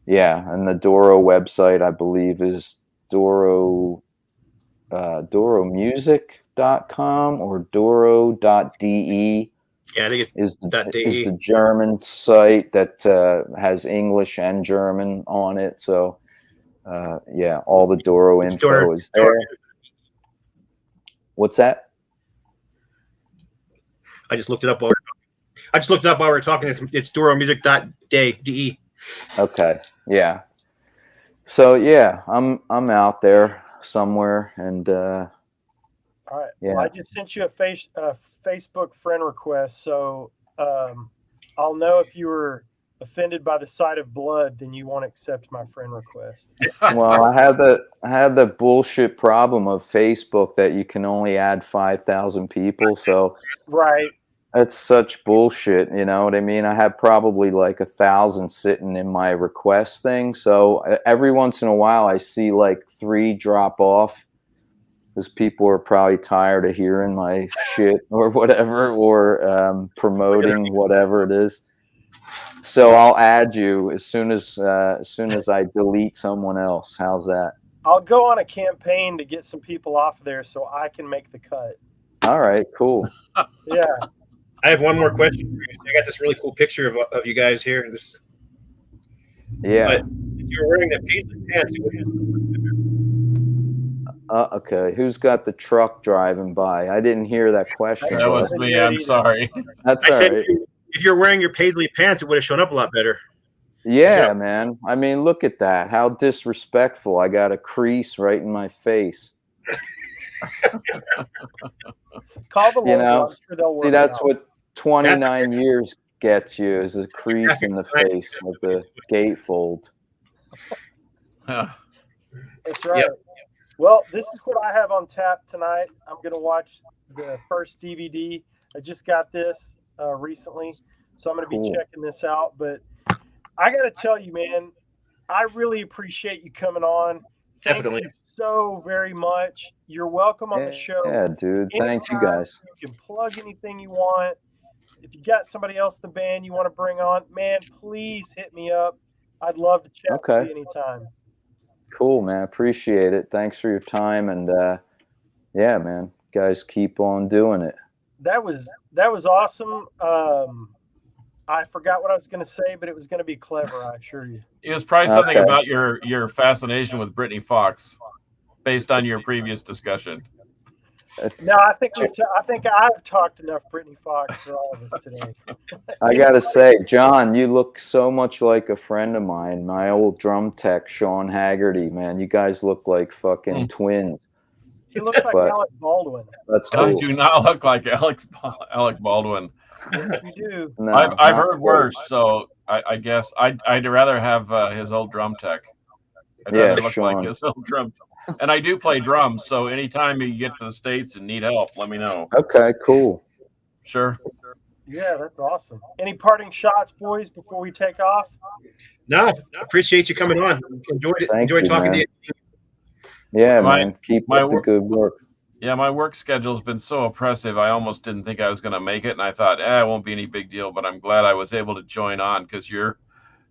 the DORO website, I believe, is DOROmusic.com or DORO.de. Yeah, I think is the German site that has English and German on it. So all the DORO info is there. What's that? I just looked it up while we were talking. It's DOROmusic.de. Okay. Yeah. So yeah, I'm out there somewhere, and all right. Yeah. Well, I just sent you a Facebook friend request, so I'll know if you were offended by the sight of blood, then you won't accept my friend request. Well, I had the bullshit problem of Facebook that you can only add 5,000 people. So right. That's such bullshit. You know what I mean? I have probably like 1,000 sitting in my request thing. So every once in a while I see like 3 drop off because people are probably tired of hearing my shit or whatever, or promoting whatever it is. So I'll add you as soon as I delete someone else. How's that? I'll go on a campaign to get some people off there so I can make the cut. All right, cool. Yeah. I have one more question for you. I got this really cool picture of you guys here. Yeah. But if you're wearing the paisley pants, okay. Who's got the truck driving by? I didn't hear that question. That was me. I'm sorry. That's all right. If you're wearing your paisley pants, it would have shown up a lot better. Yeah, man. I mean, look at that. How disrespectful. I got a crease right in my face. Call the you know, see, that's what 29 years gets you, is a crease in the face with the gatefold. That's right. Yep. Well, this is what I have on tap tonight. I'm going to watch the first DVD. I just got this recently, so I'm going to be checking this out. But I got to tell you, man, I really appreciate you coming on. Definitely. Thank you so very much. You're welcome on the show. Yeah, dude. Thanks, you guys. You can plug anything you want. If you got somebody else in the band you want to bring on, man, please hit me up. I'd love to chat with you anytime. Cool, man. Appreciate it. Thanks for your time. And yeah, man, guys, keep on doing it. That was awesome. I forgot what I was going to say, but it was going to be clever, I assure you. It was probably something about your fascination with Brittany Fox, based on your previous discussion. No, I think I've talked enough Brittany Fox for all of us today. I gotta say, John, you look so much like a friend of mine, my old drum tech, Sean Haggerty. Man, you guys look like fucking twins. He looks like Alec Baldwin. That's cool. I do not look like Alec Baldwin. Yes, you do. No, I've heard worse, so I guess I'd rather have his old drum tech. I'd rather look like his old drum tech. And I do play drums, so anytime you get to the States and need help, let me know. Okay, cool. Sure. Yeah, that's awesome. Any parting shots, boys, before we take off? No, I appreciate you coming on. Enjoyed it. Enjoyed talking to you. Yeah, man. Keep up the good work. Yeah, my work schedule's been so oppressive. I almost didn't think I was going to make it, and I thought, it won't be any big deal. But I'm glad I was able to join on, because you're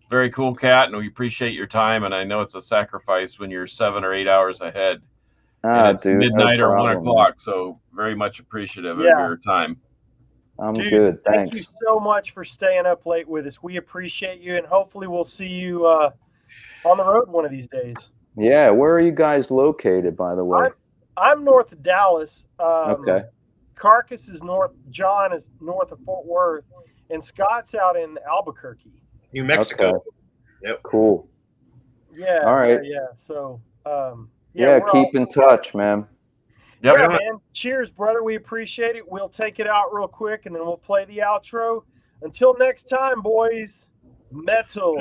very cool, cat, and we appreciate your time. And I know it's a sacrifice when you're 7 or 8 hours ahead. And it's midnight or 1 o'clock, so very much appreciative of your time. I'm good. Thanks. Thank you so much for staying up late with us. We appreciate you, and hopefully we'll see you on the road one of these days. Yeah, where are you guys located, by the way? I'm north of Dallas. Okay. Carcass is north. John is north of Fort Worth, and Scott's out in Albuquerque, New Mexico. Okay. Yep. Cool. Yeah. All right. Yeah. So. Keep in touch, man. Yep. Yeah, man. Cheers, brother. We appreciate it. We'll take it out real quick, and then we'll play the outro. Until next time, boys. Metal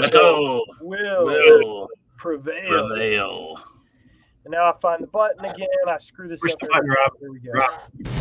will prevail. And now I find the button again. I screw this up. Push the button, Rob. There we go.